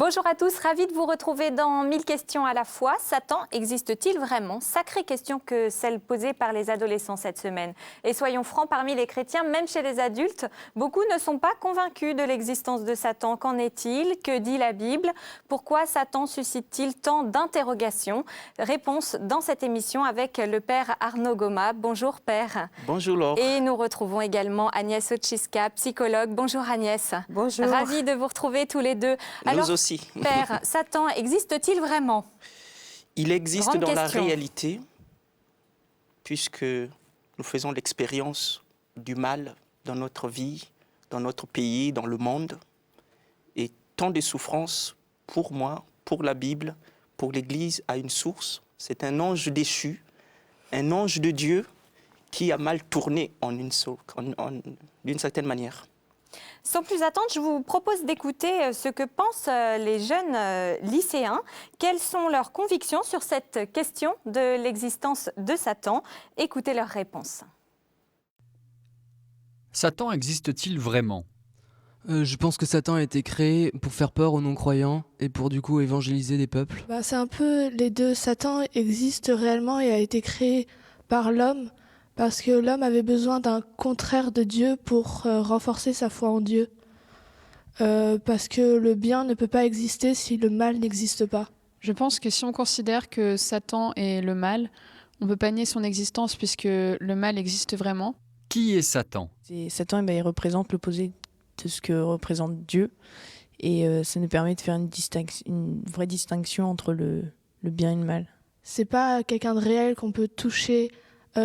Bonjour à tous, ravi de vous retrouver dans 1000 questions à la fois. Satan existe-t-il vraiment? Sacrée question que celle posée par les adolescents cette semaine. Et soyons francs, parmi les chrétiens, même chez les adultes, beaucoup ne sont pas convaincus de l'existence de Satan. Qu'en est-il? Que dit la Bible? Pourquoi Satan suscite-t-il tant d'interrogations? Réponse dans cette émission avec le père Arnaud Goma. Bonjour père. Bonjour Laure. Et nous retrouvons également Agnès Ochiska, psychologue. Bonjour Agnès. Bonjour. Ravie de vous retrouver tous les deux. Alors, nous aussi. Père, Satan existe-t-il vraiment? Il existe Grande dans la question. réalité, puisque nous faisons l'expérience du mal dans notre vie, dans notre pays, dans le monde. Et tant de souffrances, pour moi, pour la Bible, pour l'Église, à une source. C'est un ange déchu, un ange de Dieu qui a mal tourné d'une certaine manière. Sans plus attendre, je vous propose d'écouter ce que pensent les jeunes lycéens. Quelles sont leurs convictions sur cette question de l'existence de Satan? Écoutez leurs réponses. Satan existe-t-il vraiment? Je pense que Satan a été créé pour faire peur aux non-croyants et pour du coup évangéliser des peuples. C'est un peu les deux. Satan existe réellement et a été créé par l'homme parce que l'homme avait besoin d'un contraire de Dieu pour renforcer sa foi en Dieu. Parce que le bien ne peut pas exister si le mal n'existe pas. Je pense que si on considère que Satan est le mal, on ne peut pas nier son existence puisque le mal existe vraiment. Qui est Satan? Satan, il représente l'opposé de ce que représente Dieu. Et ça nous permet de faire une vraie distinction entre le bien et le mal. C'est pas quelqu'un de réel qu'on peut toucher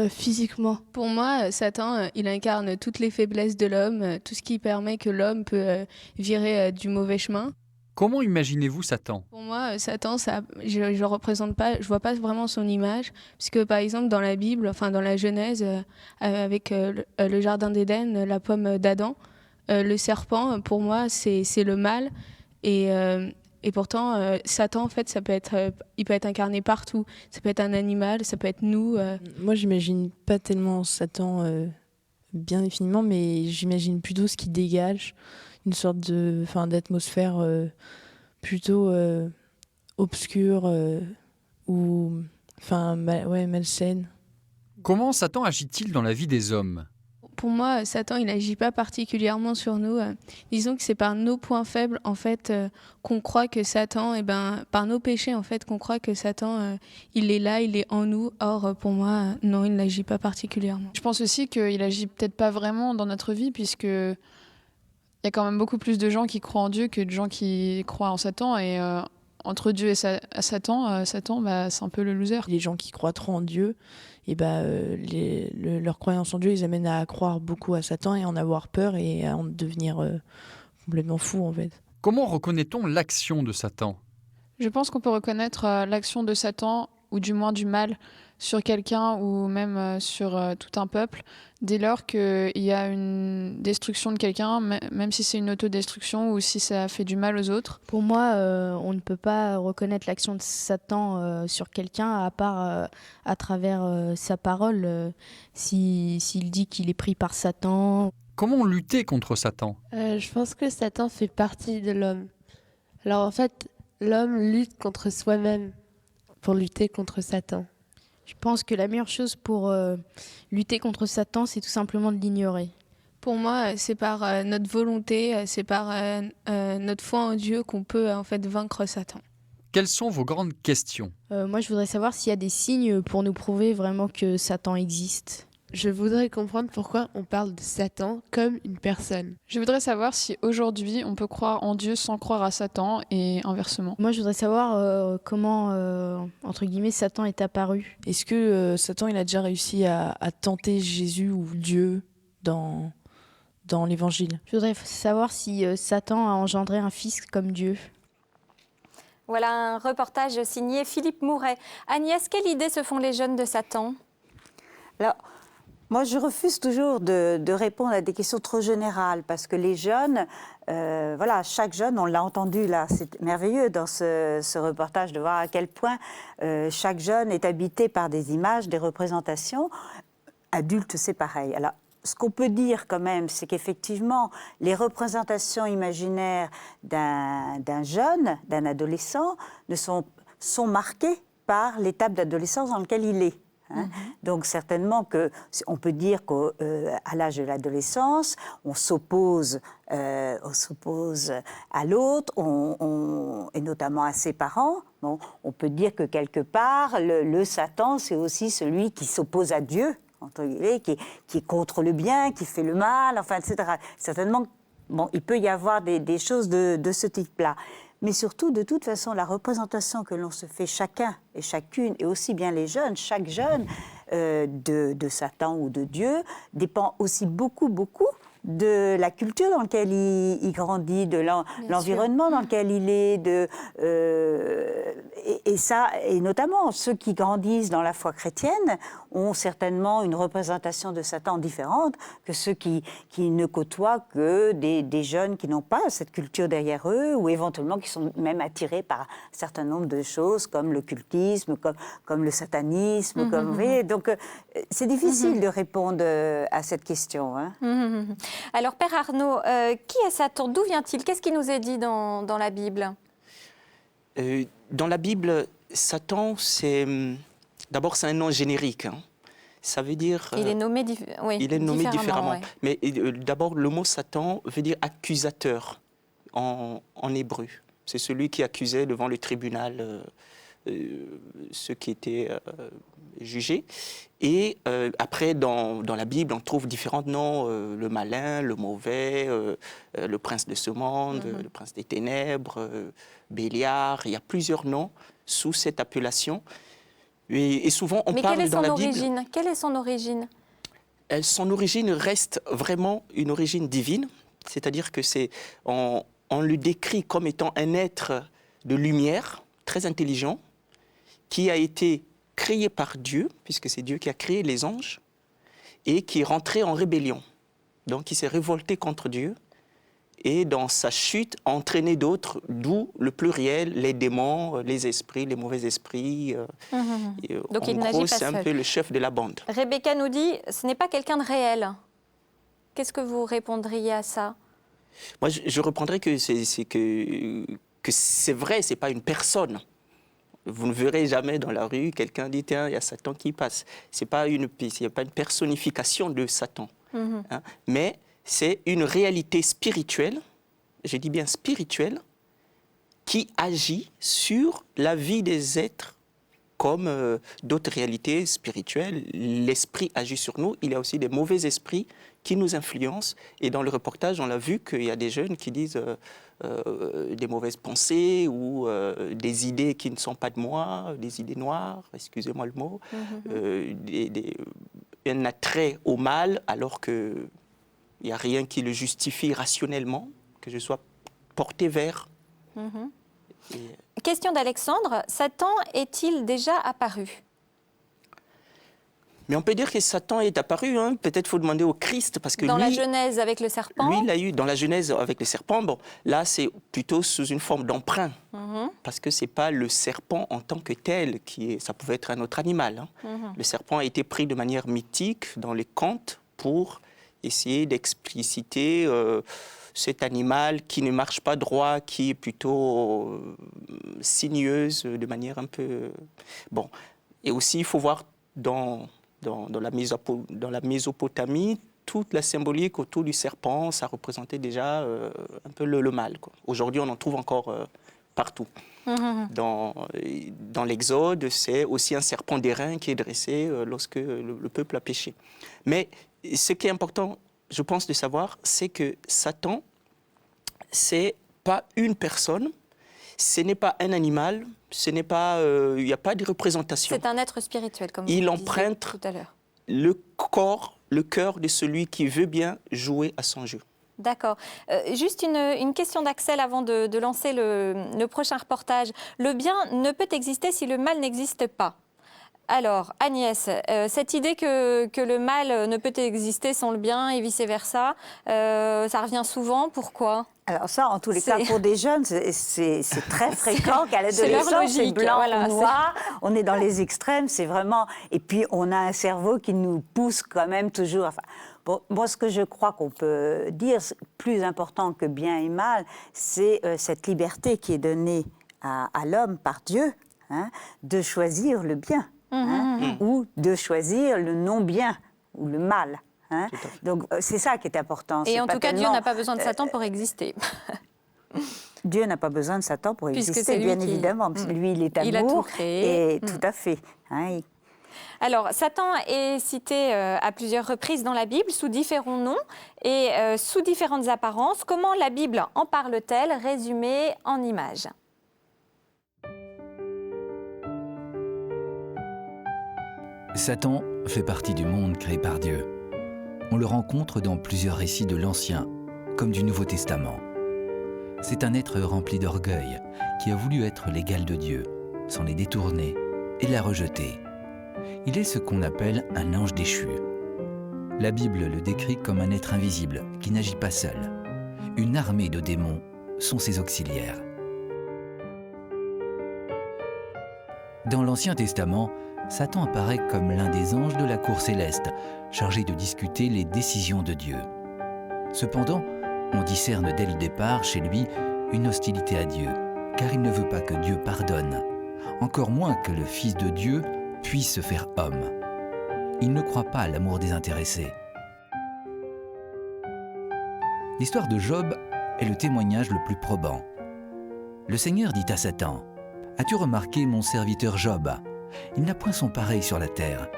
physiquement. Pour moi, Satan, il incarne toutes les faiblesses de l'homme, tout ce qui permet que l'homme peut virer du mauvais chemin. Comment imaginez-vous Satan? Pour moi, Satan, je représente pas, je vois pas vraiment son image, puisque par exemple dans la Bible, enfin dans la Genèse, avec le jardin d'Éden, la pomme d'Adam, le serpent, pour moi, c'est le mal. Et pourtant, Satan, en fait, il peut être incarné partout. Ça peut être un animal, ça peut être nous. Moi, j'imagine pas tellement Satan bien définiment, mais j'imagine plutôt ce qui dégage, une sorte d'atmosphère plutôt obscure ou malsaine. Comment Satan agit-il dans la vie des hommes? Pour moi, Satan, il n'agit pas particulièrement sur nous. Disons que c'est par nos points faibles, en fait, qu'on croit que Satan, par nos péchés, en fait, qu'on croit que Satan, il est là, il est en nous. Or, pour moi, non, il n'agit pas particulièrement. Je pense aussi qu'il agit peut-être pas vraiment dans notre vie puisque il y a quand même beaucoup plus de gens qui croient en Dieu que de gens qui croient en Satan. Et entre Dieu et Satan, c'est un peu le loser. Les gens qui croient trop en Dieu, et leur croyance en Dieu, ils amènent à croire beaucoup à Satan et à en avoir peur et à en devenir complètement fou en fait. Comment reconnaît-on l'action de Satan? Je pense qu'on peut reconnaître l'action de Satan, ou du moins du mal, sur quelqu'un ou même sur tout un peuple, dès lors qu'il y a une destruction de quelqu'un, même si c'est une autodestruction ou si ça fait du mal aux autres. Pour moi, on ne peut pas reconnaître l'action de Satan sur quelqu'un à part à travers sa parole, s'il dit qu'il est pris par Satan. Comment lutter contre Satan? Je pense que Satan fait partie de l'homme. Alors en fait, l'homme lutte contre soi-même pour lutter contre Satan. Je pense que la meilleure chose pour lutter contre Satan, c'est tout simplement de l'ignorer. Pour moi, c'est par notre volonté, c'est par notre foi en Dieu qu'on peut en fait vaincre Satan. Quelles sont vos grandes questions? Moi, je voudrais savoir s'il y a des signes pour nous prouver vraiment que Satan existe. Je voudrais comprendre pourquoi on parle de Satan comme une personne. Je voudrais savoir si aujourd'hui on peut croire en Dieu sans croire à Satan et inversement. Moi, je voudrais savoir comment, entre guillemets, Satan est apparu. Est-ce que Satan il a déjà réussi à tenter Jésus ou Dieu dans l'Évangile? Je voudrais savoir si Satan a engendré un fils comme Dieu. Voilà un reportage signé Philippe Mouret. Agnès, quelle idée se font les jeunes de Satan? Alors, moi, je refuse toujours de répondre à des questions trop générales parce que les jeunes, chaque jeune, on l'a entendu là, c'est merveilleux dans ce reportage de voir à quel point chaque jeune est habité par des images, des représentations. Adulte, c'est pareil. Alors, ce qu'on peut dire quand même, c'est qu'effectivement, les représentations imaginaires d'un jeune, d'un adolescent, sont marquées par l'étape d'adolescence dans laquelle il est. Hein. Donc certainement on peut dire qu'à l'âge de l'adolescence, on s'oppose à l'autre, et notamment à ses parents. Bon, on peut dire que quelque part, le Satan, c'est aussi celui qui s'oppose à Dieu, entre guillemets, qui est contre le bien, qui fait le mal, enfin, etc. Certainement, bon, il peut y avoir des choses de ce type-là. Mais surtout, de toute façon, la représentation que l'on se fait chacun et chacune, et aussi bien les jeunes, chaque jeune, de Satan ou de Dieu, dépend aussi beaucoup de la culture dans laquelle il grandit, de l'environnement dans lequel il est, et notamment ceux qui grandissent dans la foi chrétienne ont certainement une représentation de Satan différente que ceux qui ne côtoient que des jeunes qui n'ont pas cette culture derrière eux, ou éventuellement qui sont même attirés par un certain nombre de choses comme le cultisme, comme le satanisme. Vous voyez, donc c'est difficile de répondre à cette question. Hein. Alors, Père Arnaud, qui est Satan? D'où vient-il? Qu'est-ce qui nous est dit dans la Bible? Dans la Bible, Satan, d'abord, c'est un nom générique. Hein. Ça veut dire... il est nommé, différemment. Ouais. Mais d'abord, le mot Satan veut dire accusateur en hébreu. C'est celui qui accusait devant le tribunal ceux qui étaient jugés. Et après, dans la Bible, on trouve différents noms, le malin, le mauvais, le prince de ce monde, le prince des ténèbres, Béliard. Il y a plusieurs noms sous cette appellation. Et souvent, on parle dans la Bible... Quelle est son origine? Son origine reste vraiment une origine divine. C'est-à-dire que on le décrit comme étant un être de lumière, très intelligent, qui a été créé par Dieu, puisque c'est Dieu qui a créé les anges, et qui est rentré en rébellion. Donc il s'est révolté contre Dieu, et dans sa chute a entraîné d'autres, d'où le pluriel, les démons, les esprits, les mauvais esprits. Donc en gros, c'est un peu le chef de la bande. Rebecca nous dit, ce n'est pas quelqu'un de réel. Qu'est-ce que vous répondriez à ça? Moi, je reprendrais que c'est vrai, c'est pas une personne. Vous ne verrez jamais dans la rue quelqu'un dit tiens, il y a Satan qui passe. Il n'y a pas une personnification de Satan. Hein, mais c'est une réalité spirituelle, je dis bien spirituelle, qui agit sur la vie des êtres comme d'autres réalités spirituelles. L'esprit agit sur nous. Il y a aussi des mauvais esprits qui nous influencent. Et dans le reportage, on l'a vu qu'il y a des jeunes qui disent des mauvaises pensées ou des idées qui ne sont pas de moi, des idées noires, excusez-moi le mot, un attrait au mal alors qu'il n'y a rien qui le justifie rationnellement, que je sois porté vers. Question d'Alexandre, Satan est-il déjà apparu? Mais on peut dire que Satan est apparu, hein. Peut-être faut demander au Christ, parce que dans la Genèse avec le serpent. Lui, il l'a eu dans la Genèse avec le serpent. Bon, là, c'est plutôt sous une forme d'emprunt, parce que c'est pas le serpent en tant que tel ça pouvait être un autre animal. Hein. Le serpent a été pris de manière mythique dans les contes pour essayer d'expliciter cet animal qui ne marche pas droit, qui est plutôt sinueuse, de manière un peu... Bon, et aussi, il faut voir dans la Mésopotamie, toute la symbolique autour du serpent, ça représentait déjà un peu le mal. Aujourd'hui, on en trouve encore partout. Dans l'Exode, c'est aussi un serpent d'airain qui est dressé lorsque le peuple a péché. Mais ce qui est important, je pense, de savoir, c'est que Satan, c'est pas une personne, ce n'est pas un animal, il n'y a pas de représentation. C'est un être spirituel, comme il vous emprunte tout à l'heure. Le cœur de celui qui veut bien jouer à son jeu. D'accord. Juste une question d'Axel avant de lancer le prochain reportage. Le bien ne peut exister si le mal n'existe pas. Alors, Agnès, cette idée que le mal ne peut exister sans le bien et vice-versa, ça revient souvent. Pourquoi ? Alors ça, en tous les cas, pour des jeunes, c'est très fréquent qu'à l'adolescence, c'est blanc ou noir. On est dans les extrêmes, c'est vraiment... Et puis, on a un cerveau qui nous pousse quand même toujours... Enfin, Bon, moi, ce que je crois qu'on peut dire, plus important que bien et mal, c'est cette liberté qui est donnée à l'homme par Dieu, hein, de choisir le bien, ou de choisir le non-bien ou le mal. Hein. Donc c'est ça qui est important. Et en tout cas, Dieu n'a pas besoin de Satan pour exister. Dieu n'a pas besoin de Satan pour Puisque exister, bien évidemment. Lui, il est amour. Il a tout créé. Et tout à fait. Hein, Alors, Satan est cité à plusieurs reprises dans la Bible, sous différents noms et sous différentes apparences. Comment la Bible en parle-t-elle, résumée en images? Satan fait partie du monde créé par Dieu. On le rencontre dans plusieurs récits de l'Ancien comme du Nouveau Testament. C'est un être rempli d'orgueil qui a voulu être l'égal de Dieu, s'en les détourner et la rejeter. Il est ce qu'on appelle un ange déchu. La Bible le décrit comme un être invisible qui n'agit pas seul. Une armée de démons sont ses auxiliaires. Dans l'Ancien Testament, Satan apparaît comme l'un des anges de la cour céleste, chargé de discuter les décisions de Dieu. Cependant, on discerne dès le départ chez lui une hostilité à Dieu, car il ne veut pas que Dieu pardonne, encore moins que le Fils de Dieu puisse se faire homme. Il ne croit pas à l'amour désintéressé. L'histoire de Job est le témoignage le plus probant. Le Seigneur dit à Satan : « As-tu remarqué mon serviteur Job ? Il n'a point son pareil sur la terre.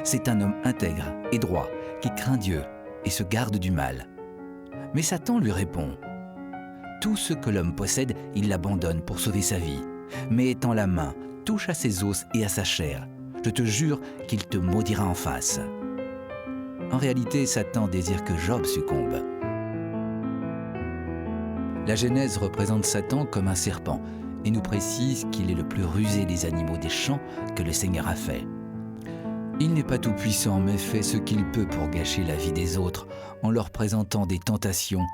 C'est un homme intègre et droit, qui craint Dieu et se garde du mal. » Mais Satan lui répond : « Tout ce que l'homme possède, il l'abandonne pour sauver sa vie. Mais étends la main, touche à ses os et à sa chair. Je te jure qu'il te maudira en face. » En réalité, Satan désire que Job succombe. La Genèse représente Satan comme un serpent et nous précise qu'il est le plus rusé des animaux des champs que le Seigneur a fait. Il n'est pas tout-puissant, mais fait ce qu'il peut pour gâcher la vie des autres en leur présentant des tentations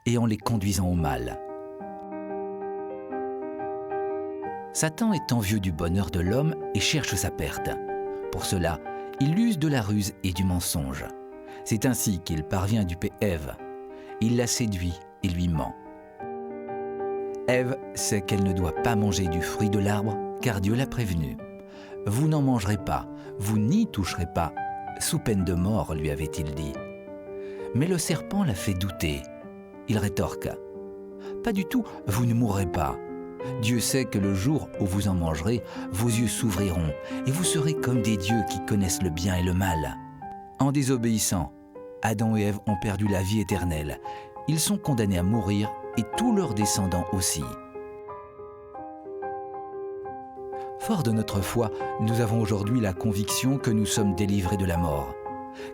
et en les conduisant au mal. Satan est envieux du bonheur de l'homme et cherche sa perte. Pour cela, il use de la ruse et du mensonge. C'est ainsi qu'il parvient à duper Ève. Il la séduit et lui ment. Ève sait qu'elle ne doit pas manger du fruit de l'arbre, car Dieu l'a prévenue. « Vous n'en mangerez pas, vous n'y toucherez pas, sous peine de mort, lui avait-il dit. » Mais le serpent l'a fait douter. Il rétorque : « Pas du tout, vous ne mourrez pas. Dieu sait que le jour où vous en mangerez, vos yeux s'ouvriront et vous serez comme des dieux qui connaissent le bien et le mal. » En désobéissant, Adam et Ève ont perdu la vie éternelle. Ils sont condamnés à mourir et tous leurs descendants aussi. Fort de notre foi, nous avons aujourd'hui la conviction que nous sommes délivrés de la mort.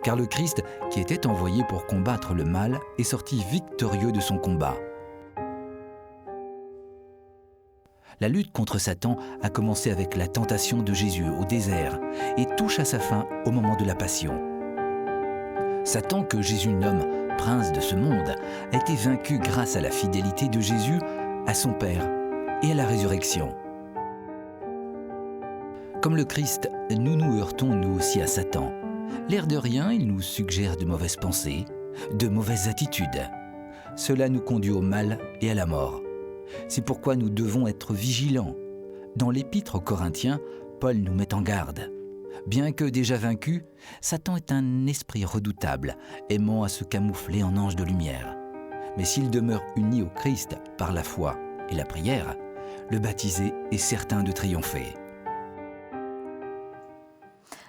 Car le Christ, qui était envoyé pour combattre le mal, est sorti victorieux de son combat. La lutte contre Satan a commencé avec la tentation de Jésus au désert et touche à sa fin au moment de la Passion. Satan, que Jésus nomme prince de ce monde, a été vaincu grâce à la fidélité de Jésus à son Père et à la résurrection. Comme le Christ, nous nous heurtons nous aussi à Satan. L'air de rien, il nous suggère de mauvaises pensées, de mauvaises attitudes. Cela nous conduit au mal et à la mort. C'est pourquoi nous devons être vigilants. Dans l'Épître aux Corinthiens, Paul nous met en garde. Bien que déjà vaincu, Satan est un esprit redoutable, aimant à se camoufler en ange de lumière. Mais s'il demeure uni au Christ par la foi et la prière, le baptisé est certain de triompher.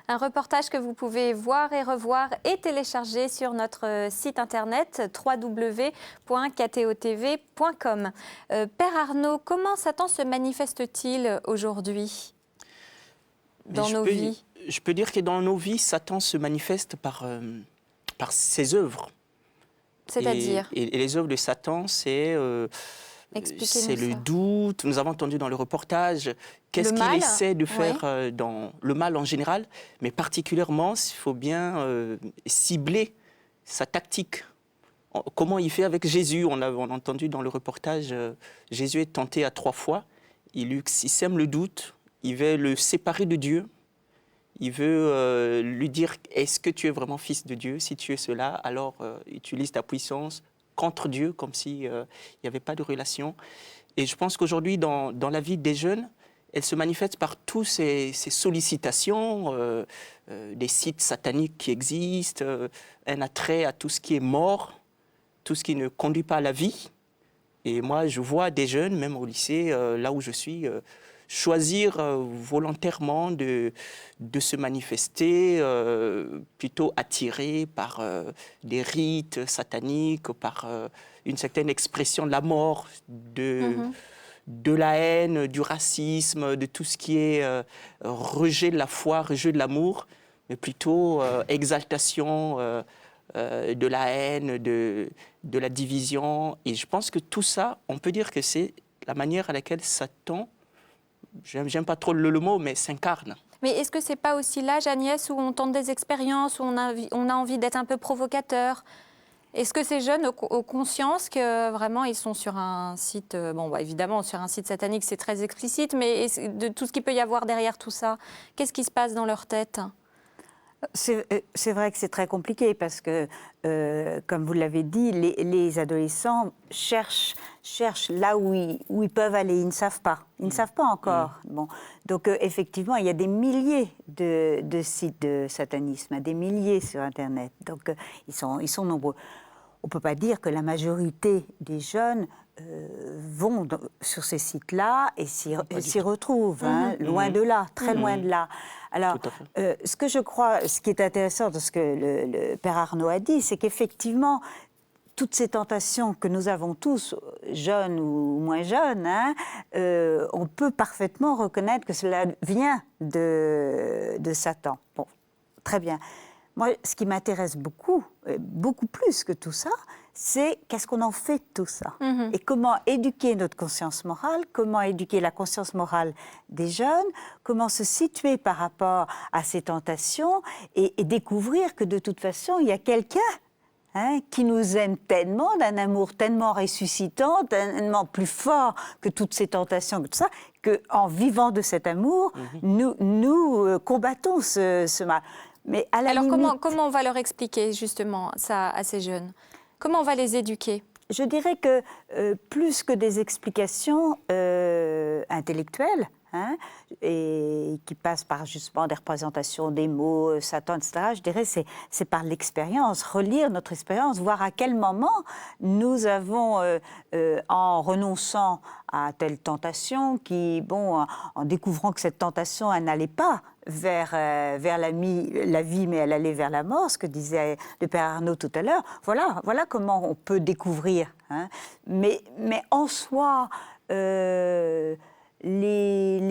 Un reportage que vous pouvez voir et revoir et télécharger sur notre site internet www.ktotv.com. Père Arnaud, comment Satan se manifeste-t-il aujourd'hui dans nos vies? Je peux dire que dans nos vies, Satan se manifeste par ses œuvres. C'est-à-dire et les œuvres de Satan, c'est le doute. Nous avons entendu dans le reportage qu'est-ce qu'il essaie de faire dans le mal en général, mais particulièrement, il faut bien cibler sa tactique. Comment il fait avec Jésus. On a entendu dans le reportage, Jésus est tenté à 3 fois. Il sème le doute, il veut le séparer de Dieu. Il veut lui dire, est-ce que tu es vraiment fils de Dieu? Si tu es cela, alors utilise ta puissance contre Dieu, comme s'il n'y avait pas de relation. Et je pense qu'aujourd'hui, dans la vie des jeunes, elle se manifeste par tous ces sollicitations, des sites sataniques qui existent, un attrait à tout ce qui est mort, tout ce qui ne conduit pas à la vie. Et moi, je vois des jeunes, même au lycée, là où je suis, choisir volontairement de se manifester, plutôt attirés par des rites sataniques, par une certaine expression de la mort, de la haine, du racisme, de tout ce qui est rejet de la foi, rejet de l'amour, mais plutôt exaltation de la haine, de la division. Et je pense que tout ça, on peut dire que c'est la manière à laquelle Satan, j'aime pas trop le mot, mais s'incarne. Mais est-ce que c'est pas aussi l'âge, Agnès, où on tente des expériences, où on a envie d'être un peu provocateur? Est-ce que ces jeunes ont conscience que vraiment ils sont sur un site, évidemment sur un site satanique c'est très explicite, mais de tout ce qu'il peut y avoir derrière tout ça, qu'est-ce qui se passe dans leur tête? C'est vrai que c'est très compliqué parce que, comme vous l'avez dit, les adolescents cherchent là où ils peuvent aller. Ils ne savent pas. Ils ne savent pas encore. Bon. Donc, effectivement, il y a des milliers de sites de satanisme, hein, des milliers sur Internet. Donc, ils sont nombreux. On ne peut pas dire que la majorité des jeunes vont sur ces sites-là et s'y retrouvent, hein, loin de là, très loin de là. Alors, ce que je crois, ce qui est intéressant de ce que le Père Arnaud a dit, c'est qu'effectivement, toutes ces tentations que nous avons tous, jeunes ou moins jeunes, hein, on peut parfaitement reconnaître que cela vient de Satan. Bon, très bien. Moi, ce qui m'intéresse beaucoup plus que tout ça, c'est qu'est-ce qu'on en fait de tout ça et comment éduquer notre conscience morale, comment éduquer la conscience morale des jeunes, comment se situer par rapport à ces tentations et découvrir que de toute façon, il y a quelqu'un qui nous aime tellement, d'un amour tellement ressuscitant, tellement plus fort que toutes ces tentations, que tout ça, qu'en vivant de cet amour, nous combattons ce mal. Mais à la limite, comment on va leur expliquer justement ça à ces jeunes? Comment on va les éduquer? Je dirais que plus que des explications intellectuelles, hein, et qui passent par justement des représentations des mots, Satan, etc., je dirais c'est par l'expérience, relire notre expérience, voir à quel moment nous avons, en renonçant à telle tentation, en découvrant que cette tentation, elle n'allait pas vers la vie, mais elle allait vers la mort, ce que disait le Père Arnaud tout à l'heure. Voilà comment on peut découvrir. Hein. Mais en soi, les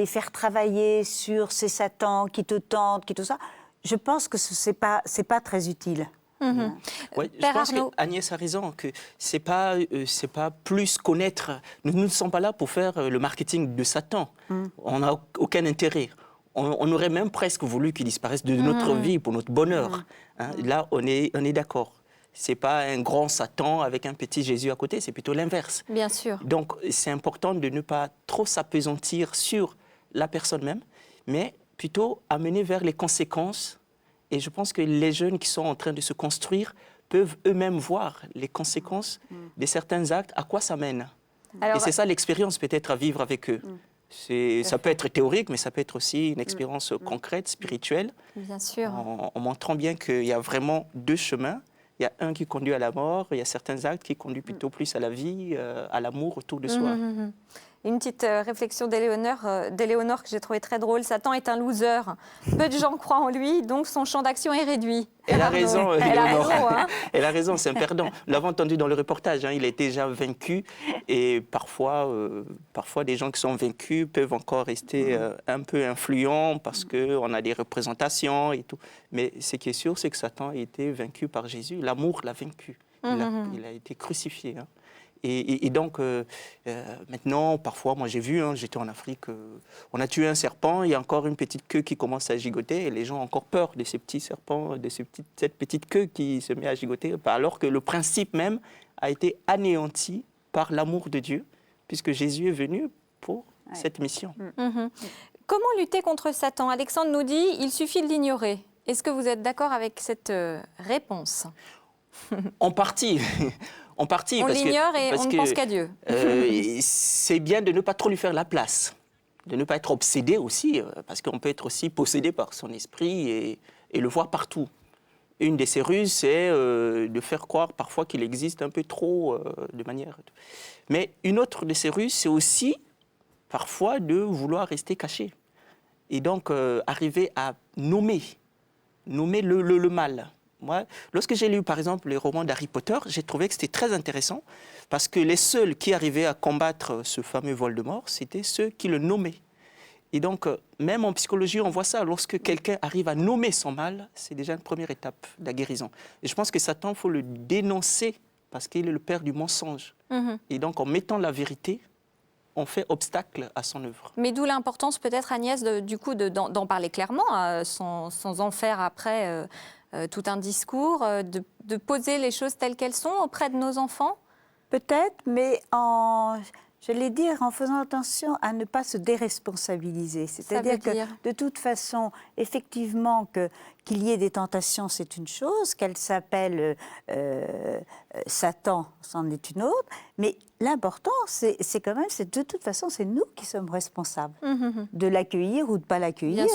faire travailler sur ces satans qui te tentent, qui tout ça, je pense que c'est pas très utile. Ouais, je pense qu'Agnès a raison, que c'est pas plus connaître. Nous ne sommes pas là pour faire le marketing de Satan. On n'a aucun intérêt. On aurait même presque voulu qu'il disparaisse de notre vie pour notre bonheur. Hein. Là, on est d'accord. C'est pas un grand Satan avec un petit Jésus à côté, c'est plutôt l'inverse. Bien sûr. Donc, c'est important de ne pas trop s'appesantir sur la personne même, mais plutôt amener vers les conséquences. Et je pense que les jeunes qui sont en train de se construire peuvent eux-mêmes voir les conséquences de certains actes, à quoi ça mène. Et c'est ça l'expérience peut-être à vivre avec eux. Ça peut être théorique, mais ça peut être aussi une expérience concrète, spirituelle. Bien sûr. En montrant bien qu'il y a vraiment deux chemins. Il y a un qui conduit à la mort, il y a certains actes qui conduisent plutôt plus à la vie, à l'amour autour de soi. Une petite réflexion d'Éléonore que j'ai trouvée très drôle. Satan est un loser. Peu de gens croient en lui, donc son champ d'action est réduit. Elle a raison, Éléonore. Hein. Elle a raison, c'est un perdant. Nous l'avons entendu dans le reportage, hein, il est déjà vaincu. Et parfois, des gens qui sont vaincus peuvent encore rester un peu influents parce qu'on a des représentations et tout. Mais ce qui est sûr, c'est que Satan a été vaincu par Jésus. L'amour l'a vaincu. Il a été crucifié. Hein. Et donc, maintenant, parfois, moi j'ai vu, j'étais en Afrique, on a tué un serpent, il y a encore une petite queue qui commence à gigoter, et les gens ont encore peur de ces petits serpents, de cette petite queue qui se met à gigoter, alors que le principe même a été anéanti par l'amour de Dieu, puisque Jésus est venu pour cette mission. Comment lutter contre Satan? Alexandre nous dit, il suffit de l'ignorer. Est-ce que vous êtes d'accord avec cette réponse? En partie. En partie. On l'ignore et on ne pense qu'à Dieu. C'est bien de ne pas trop lui faire la place, de ne pas être obsédé aussi, parce qu'on peut être aussi possédé par son esprit et le voir partout. Une de ses ruses, c'est de faire croire parfois qu'il existe un peu trop de manière... Mais une autre de ses ruses, c'est aussi parfois de vouloir rester caché. Et donc arriver à nommer le mal. Moi, lorsque j'ai lu par exemple les romans d'Harry Potter, j'ai trouvé que c'était très intéressant parce que les seuls qui arrivaient à combattre ce fameux Voldemort, c'était ceux qui le nommaient. Et donc, même en psychologie, on voit ça. Lorsque quelqu'un arrive à nommer son mal, c'est déjà une première étape de la guérison. Et je pense que Satan, il faut le dénoncer parce qu'il est le père du mensonge. Et donc, en mettant la vérité, on fait obstacle à son œuvre. Mais d'où l'importance peut-être, Agnès, d'en parler clairement, sans en faire après tout un discours, de poser les choses telles qu'elles sont auprès de nos enfants? Peut-être, mais j'allais dire, en faisant attention à ne pas se déresponsabiliser. C'est-à-dire que, de toute façon, effectivement, qu'il y ait des tentations, c'est une chose, qu'elle s'appelle Satan, c'en est une autre, mais l'important, c'est quand même, de toute façon, c'est nous qui sommes responsables de l'accueillir ou de ne pas l'accueillir,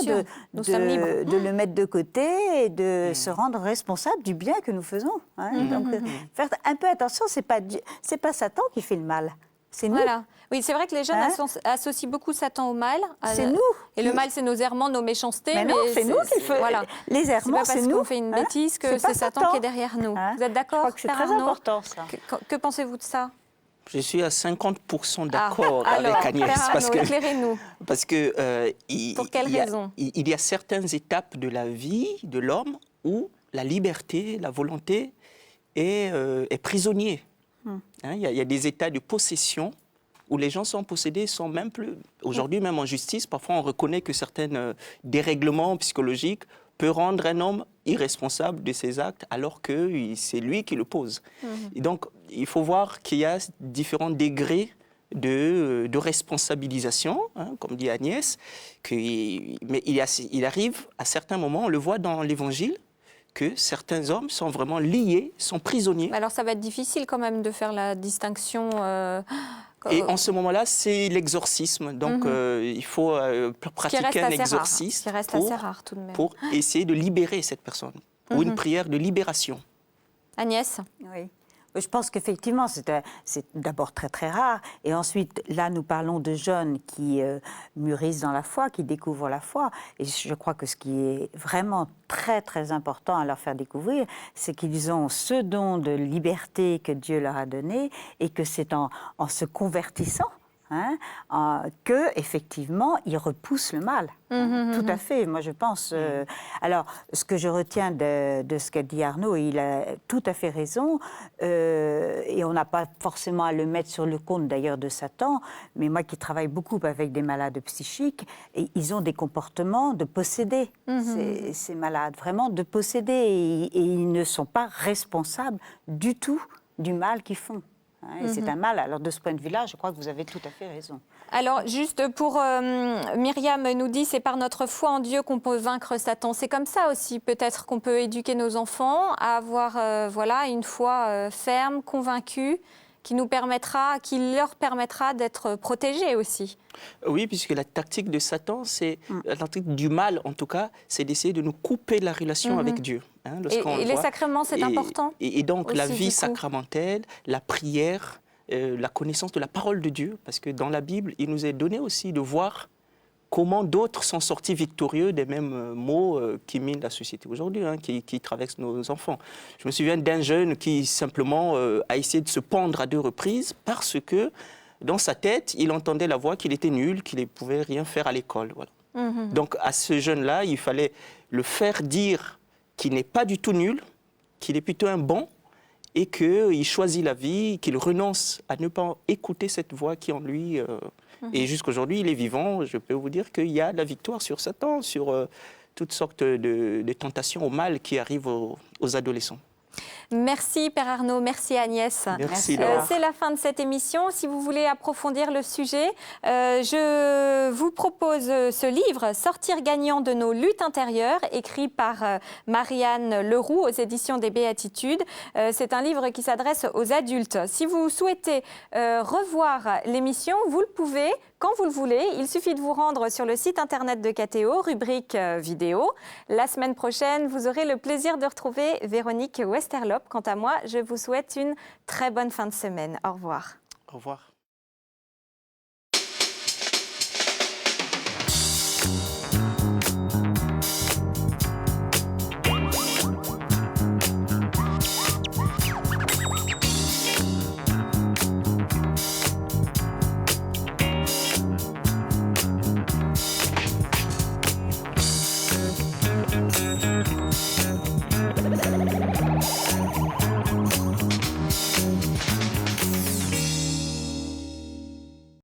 de le mettre de côté et de se rendre responsable du bien que nous faisons. Hein. Donc, faire un peu attention, c'est pas Satan qui fait le mal. C'est nous. Voilà. Oui, c'est vrai que les jeunes associent beaucoup Satan au mal. C'est nous. Et le mal, c'est nos errements, nos méchancetés. Mais non, c'est nous qui faisons. Voilà. Les errements, c'est nous. C'est pas parce qu'on fait une bêtise que c'est Satan qui est derrière nous. Vous êtes d'accord? Je crois que c'est très important, ça. Que pensez-vous de ça? Je suis à 50% d'accord avec Agnès. Éclairez-nous. Parce que pour quelles raisons? Il y a certaines étapes de la vie de l'homme où la liberté, la volonté est prisonnier. Il y a des états de possession où les gens sont possédés, sont même plus... Aujourd'hui, même en justice, parfois on reconnaît que certains dérèglements psychologiques peuvent rendre un homme irresponsable de ses actes alors que c'est lui qui le pose. Et donc, il faut voir qu'il y a différents degrés de responsabilisation, comme dit Agnès, mais il arrive à certains moments, on le voit dans l'Évangile, que certains hommes sont vraiment liés, sont prisonniers. Alors ça va être difficile quand même de faire la distinction. Et en ce moment-là, c'est l'exorcisme. Donc il faut pratiquer un exorcisme qui reste assez rare tout de même. Pour essayer de libérer cette personne, ou une prière de libération. Agnès? Oui. Je pense qu'effectivement, c'est d'abord très très rare. Et ensuite, là, nous parlons de jeunes qui mûrissent dans la foi, qui découvrent la foi. Et je crois que ce qui est vraiment très très important à leur faire découvrir, c'est qu'ils ont ce don de liberté que Dieu leur a donné et que c'est en se convertissant que effectivement ils repoussent le mal. Tout à fait. Moi, je pense. Alors, ce que je retiens de ce qu'a dit Arnaud, il a tout à fait raison. Et on n'a pas forcément à le mettre sur le compte d'ailleurs de Satan. Mais moi, qui travaille beaucoup avec des malades psychiques, et ils ont des comportements de posséder ces malades, vraiment de posséder, et ils ne sont pas responsables du tout du mal qu'ils font. Et c'est un mal. Alors, de ce point de vue-là, je crois que vous avez tout à fait raison. Alors, juste pour... Myriam nous dit, c'est par notre foi en Dieu qu'on peut vaincre Satan. C'est comme ça aussi, peut-être, qu'on peut éduquer nos enfants à avoir une foi ferme, convaincue, qui leur permettra d'être protégés aussi. Oui, puisque la tactique de Satan, la tactique du mal, en tout cas, c'est d'essayer de nous couper la relation avec Dieu. Et les sacrements, c'est important. Et donc, aussi, la vie sacramentelle, la prière, la connaissance de la parole de Dieu, parce que dans la Bible, il nous est donné aussi de voir comment d'autres sont sortis victorieux des mêmes maux qui minent la société aujourd'hui, qui traversent nos enfants. Je me souviens d'un jeune qui simplement a essayé de se pendre à 2 reprises parce que dans sa tête, il entendait la voix qu'il était nul, qu'il ne pouvait rien faire à l'école. Voilà. Donc à ce jeune-là, il fallait le faire dire qu'il n'est pas du tout nul, qu'il est plutôt un bon, et qu'il choisit la vie, qu'il renonce à ne pas écouter cette voix qui en lui... Et jusqu'aujourd'hui, il est vivant. Je peux vous dire qu'il y a de la victoire sur Satan, sur toutes sortes de tentations au mal qui arrivent aux adolescents. Merci Père Arnaud, merci Agnès. Merci, Laure. C'est la fin de cette émission. Si vous voulez approfondir le sujet, je vous propose ce livre, Sortir gagnant de nos luttes intérieures, écrit par Marianne Leroux aux éditions des Béatitudes. C'est un livre qui s'adresse aux adultes. Si vous souhaitez revoir l'émission, vous le pouvez quand vous le voulez. Il suffit de vous rendre sur le site internet de KTO, rubrique vidéo. La semaine prochaine, vous aurez le plaisir de retrouver Véronique Westerlop. Quant à moi, je vous souhaite une très bonne fin de semaine. Au revoir. Au revoir.